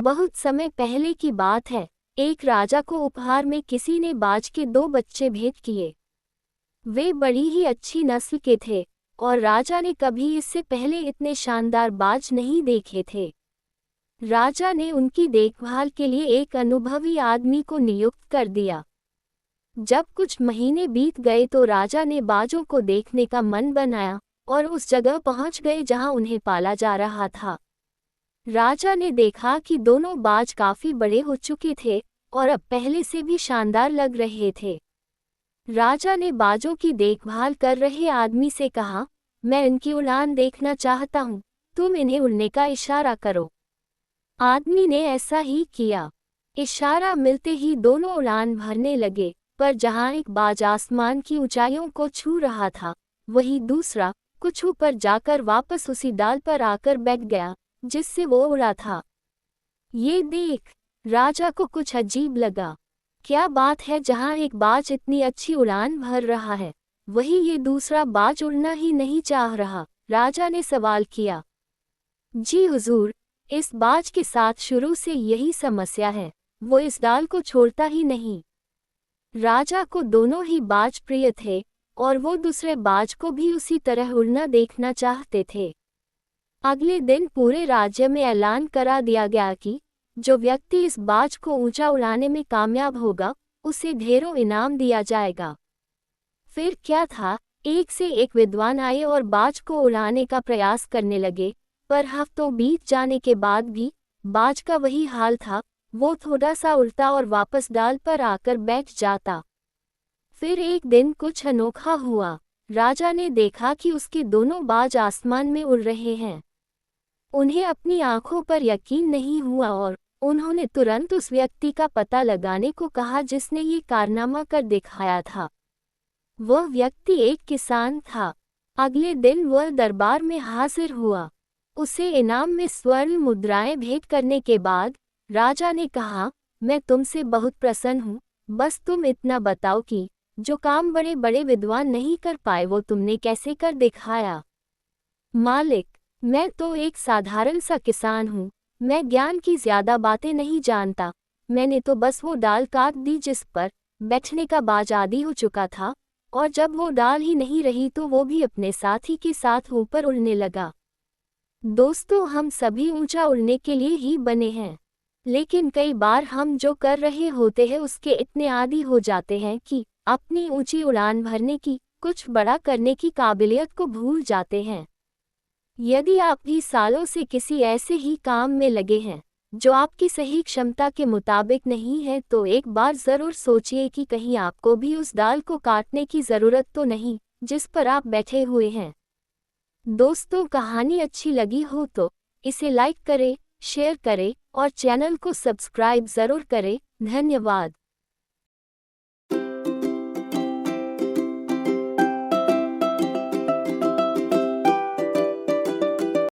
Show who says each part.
Speaker 1: बहुत समय पहले की बात है। एक राजा को उपहार में किसी ने बाज के 2 बच्चे भेंट किए। वे बड़ी ही अच्छी नस्ल के थे और राजा ने कभी इससे पहले इतने शानदार बाज नहीं देखे थे। राजा ने उनकी देखभाल के लिए एक अनुभवी आदमी को नियुक्त कर दिया। जब कुछ महीने बीत गए तो राजा ने बाजों को देखने का मन बनाया और उस जगह पहुंच गए जहां उन्हें पाला जा रहा था। राजा ने देखा कि दोनों बाज काफी बड़े हो चुके थे और अब पहले से भी शानदार लग रहे थे। राजा ने बाजों की देखभाल कर रहे आदमी से कहा, मैं इनकी उड़ान देखना चाहता हूँ, तुम इन्हें उड़ने का इशारा करो। आदमी ने ऐसा ही किया। इशारा मिलते ही दोनों उड़ान भरने लगे, पर जहाँ एक बाज आसमान की ऊंचाइयों को छू रहा था, वहीं दूसरा कुछ ऊपर जाकर वापस उसी डाल पर आकर बैठ गया जिससे वो उड़ा था। ये देख राजा को कुछ अजीब लगा। क्या बात है, जहाँ एक बाज इतनी अच्छी उड़ान भर रहा है, वहीं ये दूसरा बाज उड़ना ही नहीं चाह रहा। राजा ने सवाल किया। जी हुजूर, इस बाज के साथ शुरू से यही समस्या है, वो इस डाल को छोड़ता ही नहीं। राजा को दोनों ही बाज प्रिय थे और वो दूसरे बाज को भी उसी तरह उड़ना देखना चाहते थे। अगले दिन पूरे राज्य में ऐलान करा दिया गया कि जो व्यक्ति इस बाज को ऊंचा उड़ाने में कामयाब होगा, उसे ढेरों इनाम दिया जाएगा। फिर क्या था, एक से एक विद्वान आए और बाज को उड़ाने का प्रयास करने लगे, पर हफ्तों बीत जाने के बाद भी बाज का वही हाल था। वो थोड़ा सा उड़ता और वापस डाल पर आकर बैठ जाता। फिर एक दिन कुछ अनोखा हुआ। राजा ने देखा कि उसके दोनों बाज आसमान में उड़ रहे हैं। उन्हें अपनी आंखों पर यकीन नहीं हुआ और उन्होंने तुरंत उस व्यक्ति का पता लगाने को कहा जिसने ये कारनामा कर दिखाया था। वह व्यक्ति एक किसान था। अगले दिन वह दरबार में हाजिर हुआ। उसे इनाम में स्वर्ण मुद्राएं भेंट करने के बाद राजा ने कहा, मैं तुमसे बहुत प्रसन्न हूँ, बस तुम इतना बताओ कि जो काम बड़े बड़े विद्वान नहीं कर पाए वो तुमने कैसे कर दिखाया। मालिक, मैं तो एक साधारण सा किसान हूँ, मैं ज्ञान की ज्यादा बातें नहीं जानता। मैंने तो बस वो डाल काट दी जिस पर बैठने का बाज आदी हो चुका था, और जब वो डाल ही नहीं रही तो वो भी अपने साथी के साथ ऊपर उड़ने लगा। दोस्तों, हम सभी ऊंचा उड़ने के लिए ही बने हैं, लेकिन कई बार हम जो कर रहे होते हैं उसके इतने आदी हो जाते हैं कि अपनी ऊंची उड़ान भरने की, कुछ बड़ा करने की काबिलियत को भूल जाते हैं। यदि आप भी सालों से किसी ऐसे ही काम में लगे हैं जो आपकी सही क्षमता के मुताबिक नहीं है, तो एक बार ज़रूर सोचिए कि कहीं आपको भी उस डाल को काटने की ज़रूरत तो नहीं जिस पर आप बैठे हुए हैं। दोस्तों, कहानी अच्छी लगी हो तो इसे लाइक करें, शेयर करें और चैनल को सब्सक्राइब ज़रूर करें। धन्यवाद।